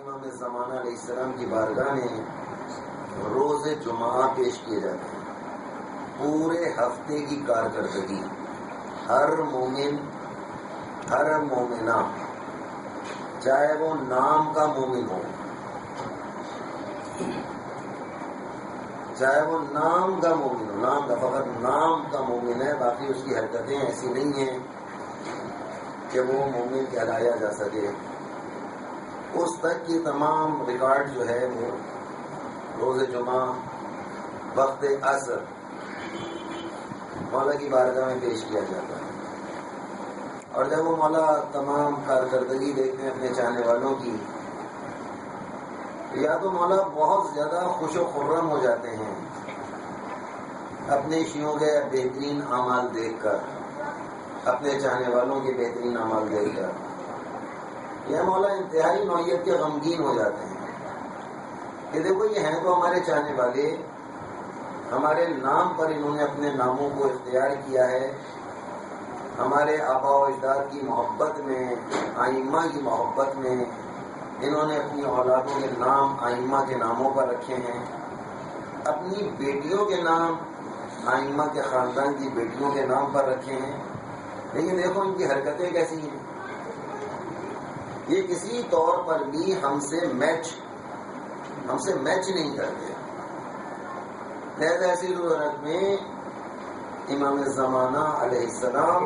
امام زمانہ علیہ السلام کی بارگاہ میں روز جمعہ پیش کیے جاتے ہیں. پورے ہفتے کی کارکردگی ہر مومن ہر مومنہ چاہے وہ نام کا مومن ہو، چاہے وہ نام کا مومن ہو، نام کا فقط نام کا مومن ہے، باقی اس کی حرکتیں ایسی نہیں ہیں کہ وہ مومن کہلایا جا سکے، اس تک کی تمام ریکارڈ جو ہے وہ روز جمعہ وقت عصر مولا کی بارگاہ میں پیش کیا جاتا ہے. اور جب وہ مولا تمام کارکردگی دیکھتے ہیں اپنے چاہنے والوں کی، یا تو مولا بہت زیادہ خوش و خرم ہو جاتے ہیں اپنے شیوں کے بہترین اعمال دیکھ کر، اپنے چاہنے والوں کے بہترین اعمال دیکھ کر، یا مولا انتہائی نوعیت کے غمگین ہو جاتے ہیں کہ دیکھو یہ ہیں تو ہمارے چاہنے والے، ہمارے نام پر انہوں نے اپنے ناموں کو اختیار کیا ہے، ہمارے آبا و اجداد کی محبت میں، آئمہ کی محبت میں انہوں نے اپنی اولادوں کے نام آئمہ کے ناموں پر رکھے ہیں، اپنی بیٹیوں کے نام آئمہ کے خاندان کی بیٹیوں کے نام پر رکھے ہیں، لیکن دیکھو ان کی حرکتیں کیسی ہیں، یہ کسی طور پر بھی ہم سے میچ نہیں کرتے. لہذا ایسی صورت میں امام زمانہ علیہ السلام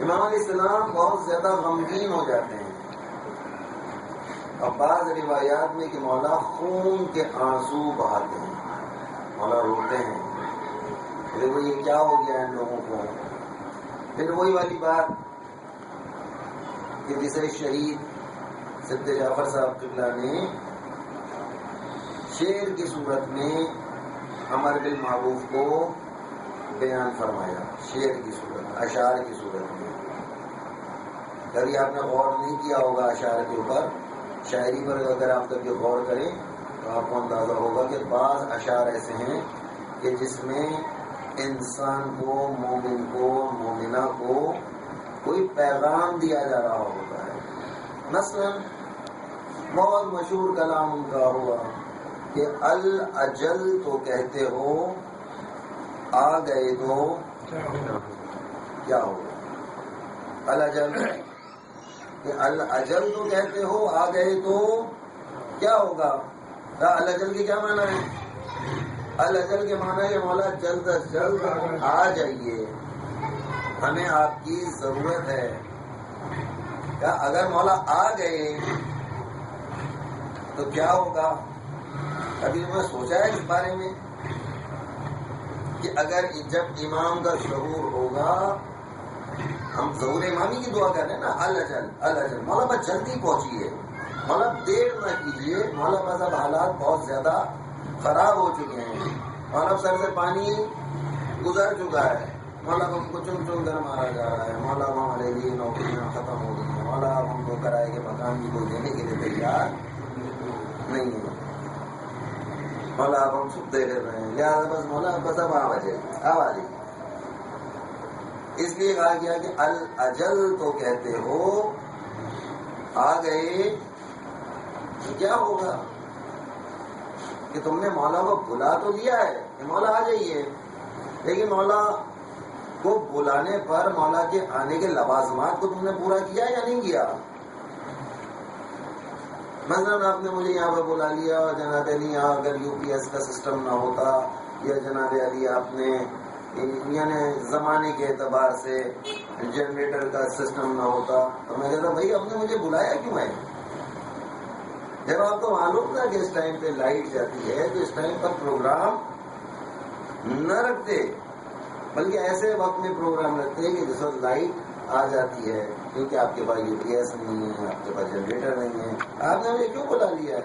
امام علیہ السلام بہت زیادہ غمگین ہو جاتے ہیں، اور بعض روایات میں کہ مولا خون کے آنسو بہاتے ہیں، مولا روتے ہیں، دیکھو یہ کیا ہو گیا ان لوگوں کو. پھر وہی والی بات کہ جسے شہید سید جعفر صاحب قبلہ نے شعر کی صورت میں امر بالمعروف کو بیان فرمایا، شعر کی صورت، اشعار کی صورت میں. کبھی آپ نے غور نہیں کیا ہوگا اشعار کے اوپر، شاعری پر اگر آپ کبھی غور کریں تو آپ کو اندازہ ہوگا کہ بعض اشعار ایسے ہیں کہ جس میں انسان کو، مومن کو، مومنہ کو کوئی پیغام دیا جا رہا ہوتا ہے. مثلا بہت مشہور کلام ان کا ہوا کہ الاجل تو کہتے ہو آ گئے تو کیا ہوگا. الاجل کہ الاجل تو کہتے ہو آ گئے تو کیا ہوگا. الاجل کے کیا معنی ہے؟ الاجل کے معنی ہے مولا جلد از جلد آ جائیے، ہمیں آپ کی ضرورت ہے. اگر مولا آ گئے تو کیا ہوگا؟ ابھی میں سوچا ہے اس بارے میں کہ اگر جب امام کا ظہور ہوگا، ہم ظہور امامی کی دعا کر رہے ہیں نا، الاجل الاجل، مولا بس جلدی پہنچیے، مولا دیر نہ کیجیے، مولا بس اب حالات بہت زیادہ خراب ہو چکے ہیں، مولا اب سر سے پانی گزر چکا ہے، مولا ہم کو چن چن کر مارا جا رہا ہے، مولا ہمارے لیے نوکریاں ختم ہو گئی ہیں، مولا ہم کو کرائے کے مکان بھی کوئی دینے کے لیے تیار نہیں ہے، مولا اب ہم سب دے رہے ہیں، لہٰذا بس مولا بس اب آواز آئی. اس لیے کہا گیا کہ الاجل تو کہتے ہو آ گئے تو کیا ہوگا. کہ تم نے مولا کو بلا تو دیا ہے کہ مولا آ جائیے، لیکن مولا کو بلانے پر مولا کے آنے کے لوازمات کو تم نے پورا کیا یا نہیں کیا. مثلا آپ نے مجھے یہاں پہ بلا لیا اور جناب علی یہاں اگر UPS کا سسٹم نہ ہوتا، یا جناب علی آپ نے یعنی زمانے کے اعتبار سے جنریٹر کا سسٹم نہ ہوتا، تو میں کہتا بھائی آپ نے مجھے بلایا کیوں ہے. جب آپ کو معلوم تھا کہ اس ٹائم پہ لائٹ جاتی ہے تو اس ٹائم پر پروگرام نہ رکھتے، بلکہ ایسے وقت میں پروگرام رکھتے کہ جس وقت لائٹ آ جاتی ہے، کیونکہ آپ کے پاس UPS نہیں ہے، آپ کے پاس جنریٹر نہیں ہے. آپ نے مجھے کیوں بلا لیا ہے؟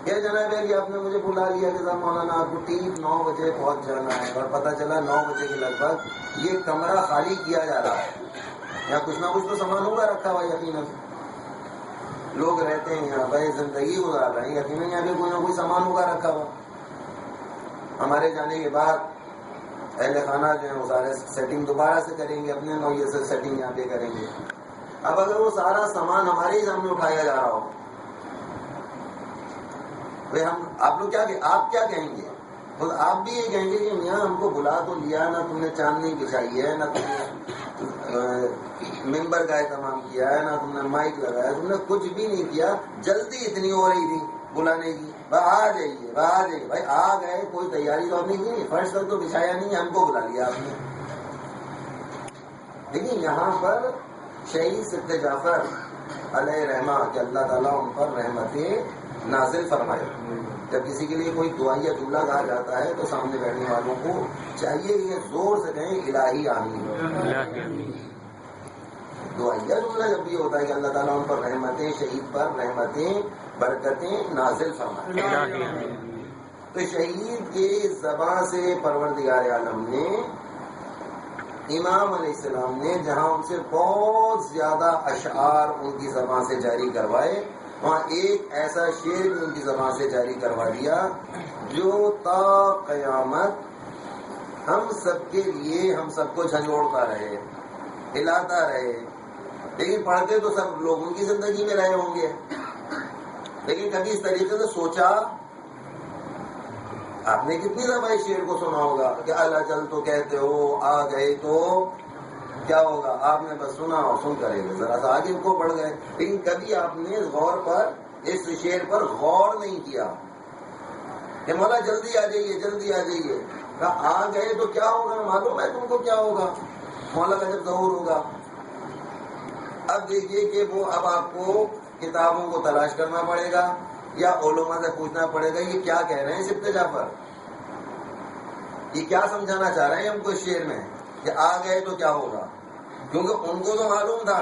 کیا جناب ہے کہ آپ نے مجھے بلا لیا کہ صاحب مولانا آپ کو ٹھیک 9 بجے پہنچ جانا ہے، اور پتہ چلا 9 بجے کے لگ بھگ یہ کمرہ خالی کیا جا رہا ہے، یہاں کچھ نہ کچھ تو سامان ہوگا رکھا ہوا، یقیناً لوگ رہتے ہیں یہاں بھائی زندگی گزار رہے ہیں، یقیناً یہاں پہ کوئی نہ کوئی سامان ہوگا رکھا ہوا. ہمارے جانے کے بعد اہل خانہ جو ہیں وہ سارے سیٹنگ دوبارہ سے کریں گے، اپنے نوعیت سے سیٹنگ یہاں پہ کریں گے. اب اگر وہ سارا سامان ہمارے ہی سامنے اٹھایا جا رہا ہو، آپ لوگ آپ کیا کہیں گے؟ خود آپ بھی یہ کہیں گے کہ میاں ہم کو بلا تو لیا، نہ تم نے چاندنی بچھائی ہے، نہ تم نے ممبر کا اہتمام کیا ہے، نہ تم نے مائک لگایا، تم نے کچھ بھی نہیں کیا. جلدی اتنی ہو رہی تھی بلانے کی، آ جائیے بھائی. آ گئے، کوئی تیاری تو آپ نے کی، فرش تک تو بچھایا نہیں، ہم کو بلا لیا آپ نے. لیکن یہاں پر شہید سبت جعفر علیہ رحمہ کہ اللہ تعالیٰ ان پر رحمتیں نازل فرمائے. جب کسی کے لیے کوئی دعائیہ جملہ کہا جاتا ہے تو سامنے بیٹھنے والوں کو چاہیے یہ زور سے کہیں الہی آمین. دعائیہ جملہ جب بھی ہوتا ہے کہ اللہ تعالیٰ ان پر رحمتیں، شہید پر رحمتیں، برکتیں نازل فرمائے. تو شہید کے زبان سے پروردگار عالم نے، امام علیہ السلام نے جہاں ان سے بہت زیادہ اشعار ان کی زبان سے جاری کروائے، وہاں ایک ایسا شعر بھی ان کی زبان سے جاری کروا دیا جو تا قیامت ہم سب کے لیے، ہم سب کو جھنجھوڑتا رہے، ہلاتا رہے. لیکن پڑھتے تو سب لوگوں کی زندگی میں رہے ہوں گے، لیکن کبھی اس طریقے سے سوچا؟ آپ نے کتنی دفعہ اس شعر کو سنا ہوگا کہ اللہ جل تو کہتے ہو، آ گئے تو کیا ہوگا. آپ نے بس سنا اور سن کر ذرا سا آگے کو بڑھ گئے، لیکن کبھی آپ نے اس شعر پر غور نہیں کیا کہ مولا جلدی آ جائیے، جلدی آ جائیے. آ گئے تو کیا ہوگا؟ معلوم ہے تم کو کیا ہوگا؟ مولا کا جب ظہور ہوگا. اب دیکھیے کہ وہ اب آپ کو کتابوں کو تلاش کرنا پڑے گا یا علماء سے پوچھنا پڑے گا یہ کیا کہہ رہے ہیں سبت جعفر، یہ کیا سمجھانا چاہ رہے ہیں ہم کو اس شعر میں کہ آ گئے تو کیا ہوگا. کیونکہ ان کو تو معلوم تھا،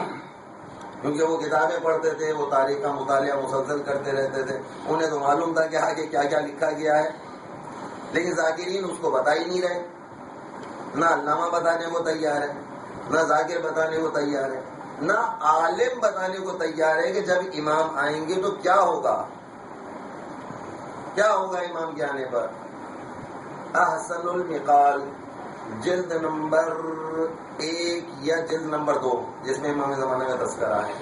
کیونکہ وہ کتابیں پڑھتے تھے، وہ تاریخ کا مطالعہ مسلسل کرتے رہتے تھے، انہیں تو معلوم تھا کہ آگے کیا کیا لکھا گیا ہے. لیکن ذاکرین اس کو بتا ہی نہیں رہے، نہ علامہ بتانے کو تیار ہے، نہ ذاکر بتانے کو تیار ہے، نہ عالم بتانے کو تیار ہے کہ جب امام آئیں گے تو کیا ہوگا. کیا ہوگا امام کے آنے پر؟ احسن المقال جلد نمبر 1 یا جلد نمبر 2 جس میں امام زمانہ کا تذکرہ ہے،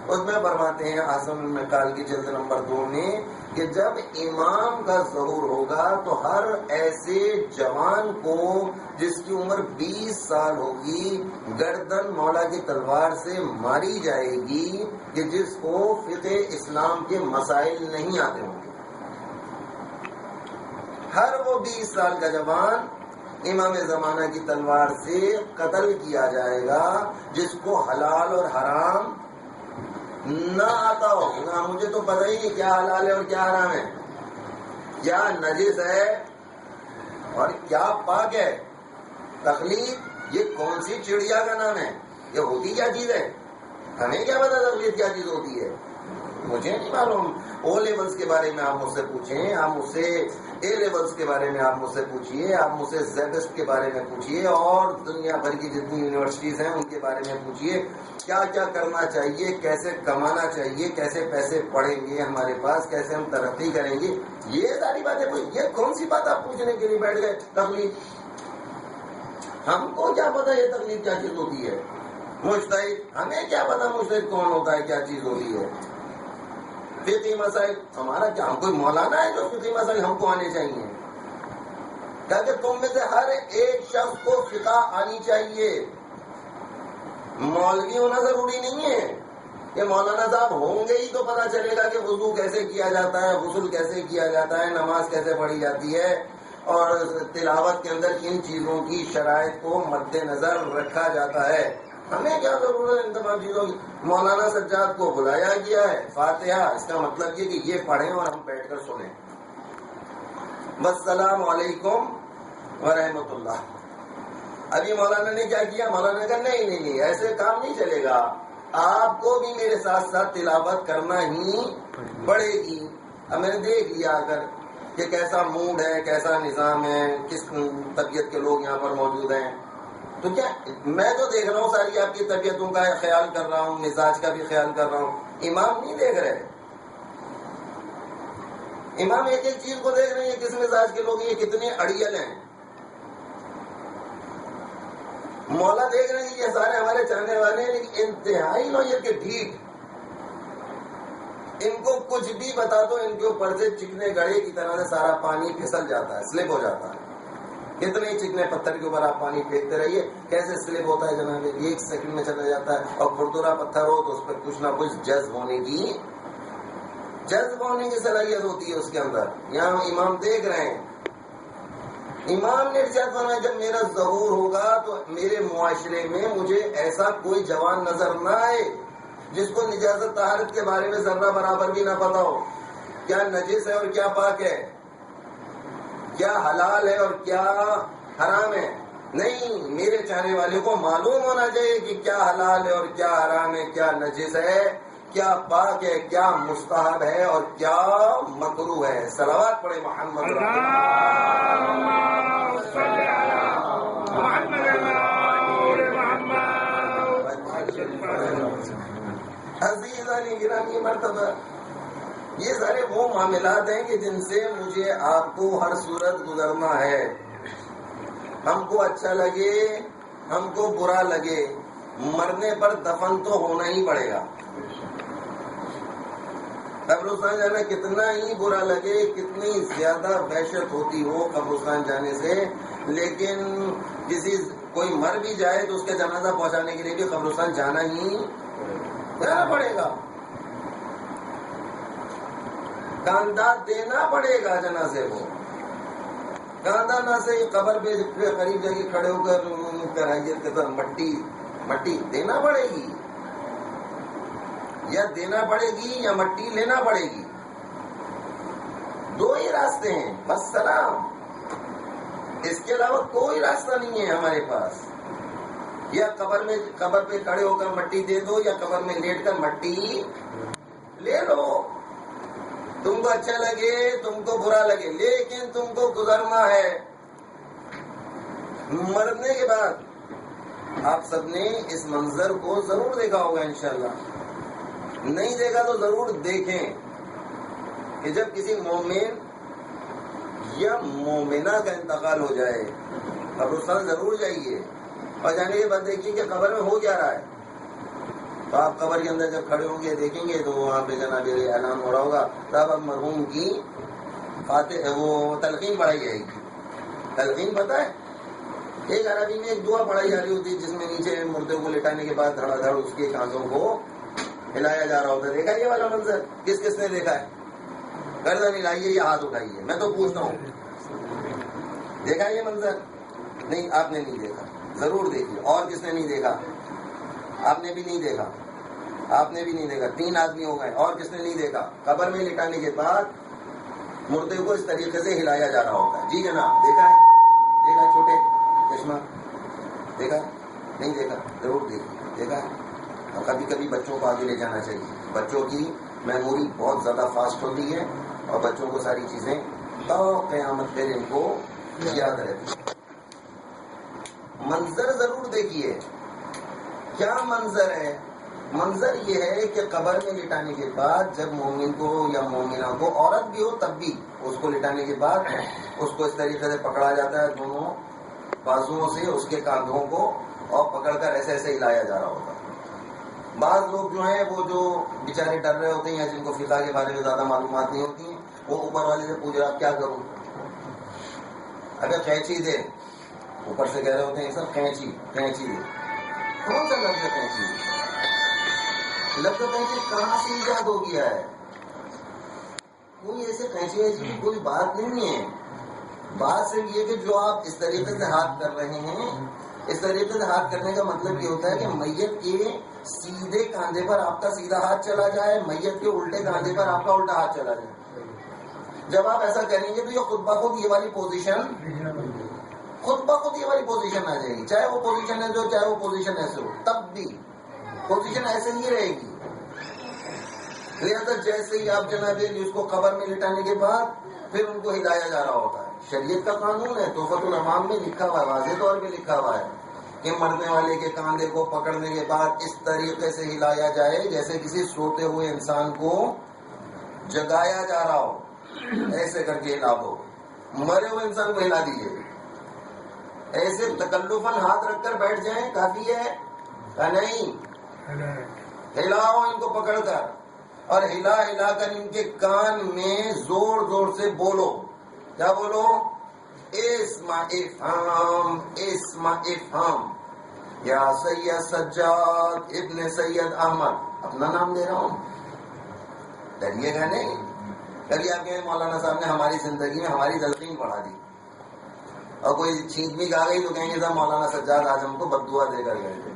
اس میں فرماتے ہیں احسن المقال کی جلد نمبر 2 میں کہ جب امام کا ظہور ہوگا تو ہر ایسے جوان کو جس کی عمر 20 سال ہوگی گردن مولا کی تلوار سے ماری جائے گی کہ جس کو فقہ اسلام کے مسائل نہیں آتے ہوں گے. ہر وہ 20 سال کا جوان امام زمانہ کی تلوار سے قتل کیا جائے گا جس کو حلال اور حرام نہ آتا ہو. نہ مجھے تو پتہ ہی نہیں کیا حلال ہے اور کیا حرام ہے، کیا نجس ہے اور کیا پاک ہے. تقلید یہ کون سی چڑیا کا نام ہے؟ یہ ہوتی کیا چیز ہے؟ ہمیں کیا پتا تقلید کیا چیز ہوتی ہے؟ مجھے نہیں معلوم. او لیولز کے بارے میں آپ مجھ سے پوچھیں، آپ مجھ سے اے لیولز کے بارے میں آپ مجھ سے پوچھیے، آپ مجھ سے زیبسٹ کے بارے میں پوچھیے، اور دنیا بھر کی جتنی یونیورسٹیز ہیں ان کے بارے میں پوچھیے کیا کیا کرنا چاہیے، کیسے کمانا چاہیے، کیسے پیسے پڑیں گے ہمارے پاس، کیسے ہم ترقی کریں گے. یہ ساری باتیں یہ کون سی بات آپ پوچھنے کے لیے بیٹھ گئے؟ تقلید. ہم کو کیا پتا یہ تقلید کیا چیز ہوتی ہے؟ مجتہد، ہمیں کیا پتا مجتہد کون ہوتا ہے، کیا چیز ہوتی ہے. فقہی مسائل ہمارا کیا، ہم کوئی مولانا ہے جو فقہی مسائل ہم کو آنے چاہیے؟ کہ تم میں سے ہر ایک شخص کو فقہ آنی چاہیے. مولوی ہونا ضروری نہیں ہے کہ مولانا صاحب ہوں گے ہی تو پتا چلے گا کہ وضو کیسے کیا جاتا ہے، غسل کیسے کیا جاتا ہے، نماز کیسے پڑھی جاتی ہے، اور تلاوت کے اندر کن چیزوں کی شرائط کو مد نظر رکھا جاتا ہے. ہمیں کیا ضرورت ہے ان تمام چیزوں کی؟ مولانا سجاد کو بلایا گیا ہے، فاتحہ، اس کا مطلب یہ کہ یہ پڑھیں اور ہم بیٹھ کر سنیں. والسلام علیکم ورحمۃ اللہ. ابھی مولانا نے کیا کیا؟ مولانا نے کہا نہیں ایسے کام نہیں چلے گا، آپ کو بھی میرے ساتھ ساتھ تلاوت کرنا ہی پڑے گی. اب میں نے دیکھ لیا اگر کہ کیسا موڈ ہے، کیسا نظام ہے، کس طبیعت کے لوگ یہاں پر موجود ہیں. تو کیا میں تو دیکھ رہا ہوں ساری آپ کی طبیعتوں کا خیال کر رہا ہوں، مزاج کا بھی خیال کر رہا ہوں. امام نہیں دیکھ رہے. امام ایک ایک چیز کو دیکھ رہے ہیں، کس مزاج کے لوگ ہیں، یہ کتنے اڑیل ہیں. مولا دیکھ رہے ہیں کہ یہ سارے ہمارے چاہنے والے ہیں، لیکن انتہائی نوعیت کے ڈھیٹ، ان کو کچھ بھی بتا دو ان کے اوپر سے چکنے گڑھے کی طرح سے سارا پانی پھسل جاتا ہے، سلپ ہو جاتا ہے. کتنے ہی چکنے پتھر کے اوپر آپ پانی پھینکتے رہیے، کیسے سلپ ہوتا ہے جناب، 1 سیکنڈ میں چلا جاتا ہے. اور کھردرا پتھر ہو تو اس پہ کچھ نہ کچھ جذب ہونے کی صلاحیت ہوتی ہے اس کے اندر. یہاں امام دیکھ رہے ہیں، امام نے ارشاد فرمایا جب میرا ظہور ہوگا تو میرے معاشرے میں مجھے ایسا کوئی جوان نظر نہ آئے جس کو نجاست طہارت کے بارے میں ذرہ برابر بھی نہ پتا ہو، کیا نجس ہے اور کیا پاک ہے، کیا حلال ہے اور کیا حرام ہے. نہیں، میرے چاہنے والے کو معلوم ہونا چاہیے کہ کیا حلال ہے اور کیا حرام ہے، کیا نجس ہے، کیا پاک ہے، کیا مستحب ہے اور کیا مکروہ ہے. صلوات پڑھے محمد عزیزانی گرامی مرتبہ. یہ سارے وہ معاملات ہیں کہ جن سے مجھے آپ کو ہر صورت گزرنا ہے. ہم کو اچھا لگے، ہم کو برا لگے، مرنے پر دفن تو ہونا ہی پڑے گا. قبرستان جانا کتنا ہی برا لگے، کتنی زیادہ وحشت ہوتی ہو قبرستان جانے سے، لیکن کوئی مر بھی جائے تو اس کا جنازہ پہنچانے کے لیے بھی قبرستان جانا پڑے گا. کاندھا دینا پڑے گا جنازے کو. کاندھا نہ سے قبر پہ قریب جا کے کھڑے ہو کر کرائیت کے ساتھ مٹی دینا پڑے گی، یا دینا پڑے گی یا مٹی لینا پڑے گی. 2 ہی راستے ہیں بس، سلام. اس کے علاوہ کوئی راستہ نہیں ہے ہمارے پاس. یا قبر پہ کھڑے ہو کر مٹی دے دو، یا قبر میں لیٹ کر مٹی لے لو. تم کو اچھا لگے، تم کو برا لگے، لیکن تم کو گزرنا ہے. مرنے کے بعد آپ سب نے اس منظر کو ضرور دیکھا ہوگا انشاءاللہ. نہیں دیکھا تو ضرور دیکھیں کہ جب کسی مومن یا مومنہ کا انتقال ہو جائے، قبرستان ضرور جائیے اور جانے کے بعد دیکھیے کہ قبر میں ہو کیا رہا ہے. تو آپ قبر کے اندر جب کھڑے ہوں گے دیکھیں گے تو وہاں پہ جناب اعلان ہو رہا ہوگا، تب اب مرحوم کی وہ تلقین پڑھائی جائے گی. تلقین پتہ ہے، ایک عربی میں ایک دعا پڑھائی جا رہی ہوتی ہے جس میں نیچے مردے کو لٹانے کے بعد دھڑا دھڑ اس کے کاندھوں کو ہلایا جا رہا ہوتا ہے. دیکھا یہ والا منظر؟ کس نے دیکھا ہے؟ گردن ہلائیے یا ہاتھ اٹھائیے، میں تو پوچھتا ہوں. دیکھا یہ منظر؟ نہیں، آپ نے نہیں دیکھا، ضرور دیکھیے. اور کس نے نہیں دیکھا؟ آپ نے بھی نہیں دیکھا، آپ نے بھی نہیں دیکھا. 3 آدمی ہو گئے. اور کس نے نہیں دیکھا؟ قبر میں لٹانے کے بعد مردے کو اس طریقے سے ہلایا جا رہا ہوتا ہے. جی جناب، دیکھا ہے؟ دیکھا چھوٹے چشمہ؟ دیکھا؟ نہیں دیکھا؟ ضرور دیکھیے. دیکھا ہے؟ اور کبھی کبھی بچوں کو آگے لے جانا چاہیے. بچوں کی میموری بہت زیادہ فاسٹ ہوتی ہے اور بچوں کو ساری چیزیں تا قیامت پھر ان کو یاد رہتی ہے. منظر ضرور دیکھیے. کیا منظر ہے؟ منظر یہ ہے کہ قبر میں لٹانے کے بعد جب مومن کو یا مومنہ کو، عورت بھی ہو تب بھی، اس کو لٹانے کے بعد اس کو اس طریقے سے پکڑا جاتا ہے، دونوں بازوؤں سے اس کے کاندھوں کو، اور پکڑ کر ایسے ایسے ہلایا جا رہا ہوتا ہے. بعض لوگ جو ہیں وہ جو بیچارے ڈر رہے ہوتے ہیں یا جن کو فقہ کے بارے میں زیادہ معلومات نہیں ہوتی ہیں، وہ اوپر والے سے پوچھ رہا کیا کروں، اگر قینچی دے، اوپر سے کہہ رہے ہوتے ہیں سر قینچی دے. کون سا لفظ قینچی؟ لفظ قینچی کہاں سے ایجاد ہو گیا ہے؟ کوئی ایسے قینچی وینچی کی کوئی بات نہیں ہے. بات صرف یہ کہ جو آپ اس طریقے سے ہاتھ کر رہے ہیں، اس طریقے سے ہاتھ کرنے کا مطلب یہ ہوتا ہے کہ میت کے سیدھے کاندھے پر آپ کا سیدھا ہاتھ چلا جائے، میت کے الٹے کاندھے پر آپ کا الٹا ہاتھ چلا جائے. جب آپ ایسا کریں گے تو یہ خود بخود یہ والی پوزیشن آ جائے گی. چاہے وہ پوزیشن ہے جو، چاہے وہ پوزیشن ایسے ہو، تب بھی پوزیشن ایسے ہی رہے گی. لہٰذا جیسے ہی آپ جناب اس کو قبر میں لٹانے کے بعد پھر ان کو ہلایا جا رہا ہوتا ہے. شریعت کا قانون ہے، تحفۃ الامام میں لکھا ہوا ہے، واضح طور پہ لکھا ہوا ہے کہ مرنے والے کے کاندھے کو پکڑنے کے بعد اس طریقے سے ہلایا جائے جیسے کسی سوتے ہوئے انسان کو جگایا جا رہا ہو. ایسے کر کے ہلا دو. مرے ہوئے انسان کو ہلا دیجیے. ایسے تکلفاً ہاتھ رکھ کر بیٹھ جائیں کافی ہے کہ نہیں؟ ہلاؤ ان کو پکڑ کر، اور ہلا ہلا کر ان کے کان میں زور زور سے بولو. کیا بولو؟ اسم افہام اسم افہام. یا سید سجاد ابن سید احمد، اپنا نام دے رہا ہوں، ڈریے گا نہیں. کبھی آپ کے مولانا صاحب نے ہماری زندگی میں ہماری تلقین پڑھا دی، اور کوئی چھینک بھی آ گئی تو کہیں گے صاحب مولانا سجاد آج ہم کو بددعا دے کر گئے تھے.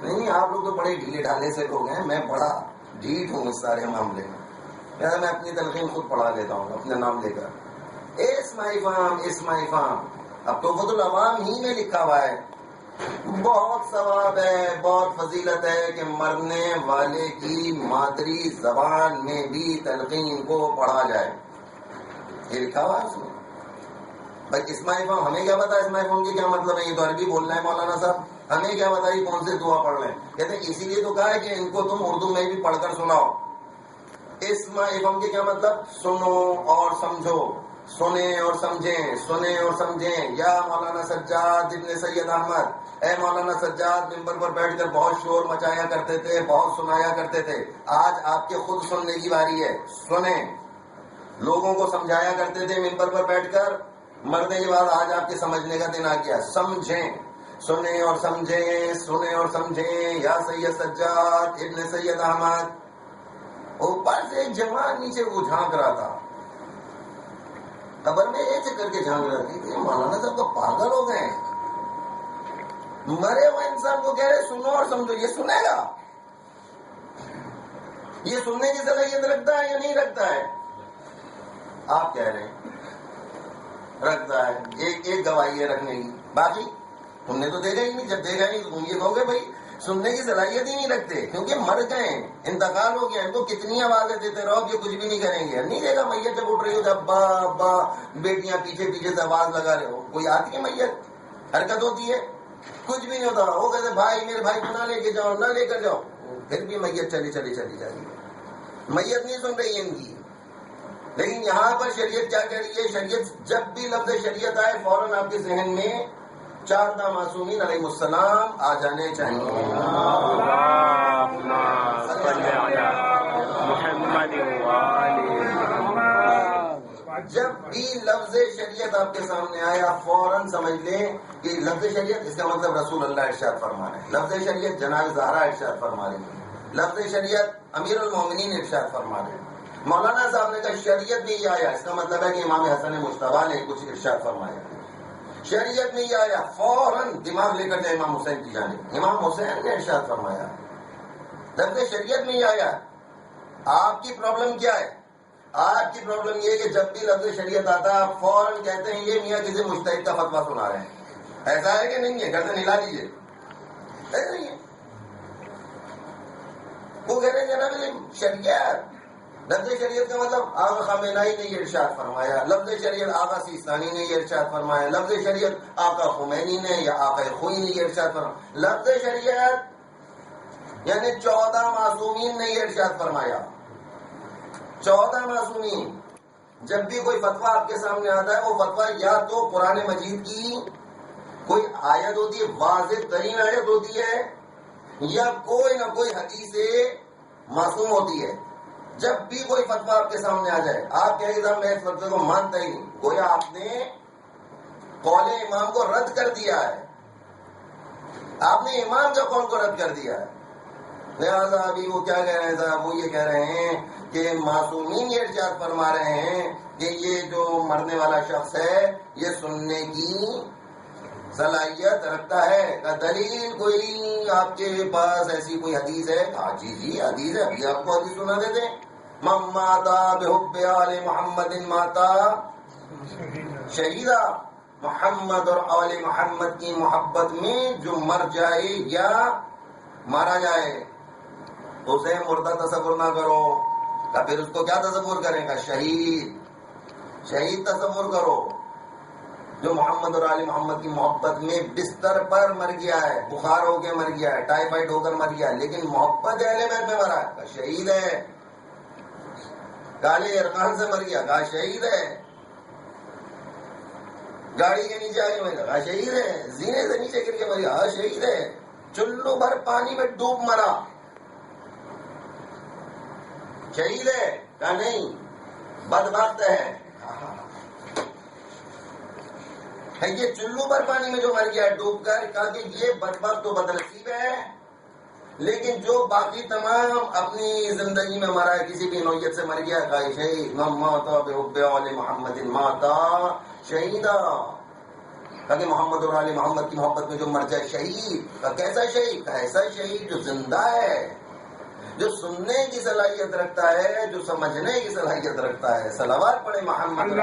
نہیں، آپ لوگ تو بڑے ڈھیلے ڈھالے سے لوگ ہیں، میں بڑا ڈھیٹ ہوں اس سارے معاملے میں. میں اپنی تلقین خود پڑھا لیتا ہوں اپنے نام لے کر. اسم افہام اسم افہام. اب تو خود العوام ہی میں لکھا ہوا ہے. بہت ثواب ہے، بہت فضیلت ہے کہ مرنے والے کی مادری زبان میں بھی تلقین کو پڑھا جائے. یہ لکھا ہوا ہے اس میں. بھائی اسماء افہام ہمیں کیا پتا اسماء افہام کی کیا مطلب ہے؟ یہ تو عربی بول رہے ہیں مولانا صاحب، ہمیں کیا پتا یہ کون سے دعا پڑھ رہے ہیں؟ کہتے ہیں اسی لیے تو کہا ہے کہ ان کو تم اردو میں بھی پڑھ کر سناؤ. اسماء افہام کے کیا مطلب؟ سنو اور سمجھو، سنیں اور سمجھیں، سنیں اور سمجھیں. یا مولانا سجاد ابن سید احمد، اے مولانا سجاد ممبر پر بیٹھ کر بہت شور مچایا کرتے تھے، بہت سنایا کرتے تھے، آج آپ کے خود سننے کی باری ہے. سنیں. لوگوں کو سمجھایا کرتے تھے ممبر پر بیٹھ کر، مرنے کے بعد آج آپ کے سمجھنے کا دن آ گیا. سمجھیں، سنیں اور سمجھیں، سنیں اور سمجھیں. یا سید سجاد ابن سید احمد. اوپر سے ایک جوان نیچے وہ جھانک رہا تھا، قبر میں ایسے کر کے جھانک رہا تھی کہ مولانا صاحب کو پاگل ہو گئے. مرے ہوئے انسان کو کہہ رہے سنو اور سمجھو. یہ سنے گا؟ یہ سننے کی صلاحیت رکھتا ہے یا نہیں رکھتا ہے؟ آپ کہہ رہے ہیں رکھتا ہے. ایک گواہی ہے رکھنے کی، باقی تم نے تو دیکھا ہی نہیں. جب دیکھا نہیں تو تم یہ کہو گے بھائی سننے کی صلاحیت ہی نہیں رکھتے، کیونکہ مر گئے، انتقال ہو گیا. ان کو کتنی آوازیں دیتے رہو یہ کچھ بھی نہیں کریں گے. نہیں دیکھا میت جب اٹھ رہی ہو جب با با بیٹیاں پیچھے پیچھے سے آواز لگا رہے ہو، کوئی آتی ہے میت؟ حرکت ہوتی ہے؟ کچھ بھی نہیں ہوتا. وہ کہتے بھائی میرے بھائی کو نہ لے کے جاؤ، نہ لے کر جاؤ، پھر بھی میت چلی چلی چلی جا رہی ہے. میت نہیں سن رہی ہے ان کی. لیکن یہاں پر شریعت کیا کہہ رہی ہے؟ شریعت جب بھی لفظ شریعت آئے فوراً آپ کے ذہن میں چار معصومین علیہ السلام آ جانے چاہیے. جب بھی لفظ شریعت آپ کے سامنے آیا فوراً سمجھ لیں کہ لفظ شریعت اس کا مطلب رسول اللہ ارشاد فرما رہے ہیں. لفظ شریعت جناب زہرا ارشاد فرما رہے ہیں. لفظ شریعت امیر المومنین ارشاد فرما رہے ہیں. مولانا صاحب نے کہا شریعت میں یہ آیا، اس کا مطلب ہے کہ امام حسن مجتبیٰ نے کچھ ارشاد فرمایا. شریعت میں یہ آیا، فوراً دماغ لے کر جائے امام حسین کی جانب. امام حسین نے ارشاد فرمایا. لفظ شریعت میں یہ آیا. آپ کی پرابلم کیا ہے؟ آپ کی پرابلم یہ ہے کہ جب بھی لفظ شریعت آتا ہے آپ فوراً کہتے ہیں یہ میاں کسی مجتہد کا فتویٰ سنا رہے ہیں. ایسا ہے کہ نہیں ہے؟ گردن ہلا دیجیے. ایسا نہیں ہے. وہ کہہ رہے ہیں جناب شریعت، لفظ شریعت کا مطلب آقا خامنہئی نے یہ ارشاد فرمایا. لفظ شریعت آقا سیستانی نے یہ ارشاد فرمایا. لفظ شریعت آقا خمینی نے یا آقا خوئی نے یہ ارشاد فرمایا. لفظ شریعت یعنی 14 معصومین نے یہ ارشاد فرمایا. 14 معصومین. جب بھی کوئی فتویٰ آپ کے سامنے آتا ہے وہ فتویٰ یا تو قرآن مجید کی کوئی آیت ہوتی ہے، واضح ترین آیت ہوتی ہے، یا کوئی نہ کوئی حدیث معصوم ہوتی ہے. جب بھی کوئی فتویٰ آپ کے سامنے آ جائے آپ کہیں گے میں اس فتوے کو مانتا ہی نہیں، گویا آپ نے قول امام کو رد کر دیا ہے. آپ نے امام کا قول کو رد کر دیا ہے. لہٰذا ابھی وہ کیا کہہ رہے ہیں صاحب؟ وہ یہ کہہ رہے ہیں کہ معصومین یہ ارشاد فرما رہے ہیں کہ یہ جو مرنے والا شخص ہے یہ سننے کی صلاحیت رکھتا ہے. دلیل کوئی آپ کے پاس ایسی کوئی حدیث ہے؟ ہاں جی حدیث ہے، ابھی آپ کو حدیث سنا دیتے ہیں. من ماتا بحب آل محمد ماتا شہیدہ. محمد اور آل محمد کی محبت میں جو مر جائے یا مارا جائے تو اسے مردہ تصور نہ کرو. پھر اس کو کیا تصور کریں گا؟ شہید تصور کرو جو محمد اور آل محمد کی محبت میں بستر پر مر گیا ہے، بخار ہو کے مر گیا ہے، ٹائیفائڈ ہو کر مر گیا ہے، لیکن محبت اہل بیت میں مرا ہے، شہید ہے. کالے ارکان سے مر گیا، کہا شہید ہے. گاڑی کے نیچے آگے میں کہا شہید ہے، زینے سے نیچے گر کے مری، ہاں شہید ہے، چلو بھر پانی میں ڈوب مرا، شہید ہے؟ کہا نہیں، بدبخت ہے۔ یہ چلو بھر پانی میں جو مر گیا ڈوب کر، کہا کہ یہ بدبخت تو بدنصیب ہے، لیکن جو باقی تمام اپنی زندگی میں مرا ہے، کسی بھی نوعیت سے مر گیا، کہا شہید، من مات بحب آل محمد مات شہیدا، کہا کہ محمد اور آل محمد کی محبت میں جو مر جائے شہید۔ کہا کیسا شہید؟ کہا ایسا شہید جو زندہ ہے، جو سننے کی صلاحیت رکھتا ہے، جو سمجھنے کی صلاحیت رکھتا ہے۔ صلوات پڑھے محمد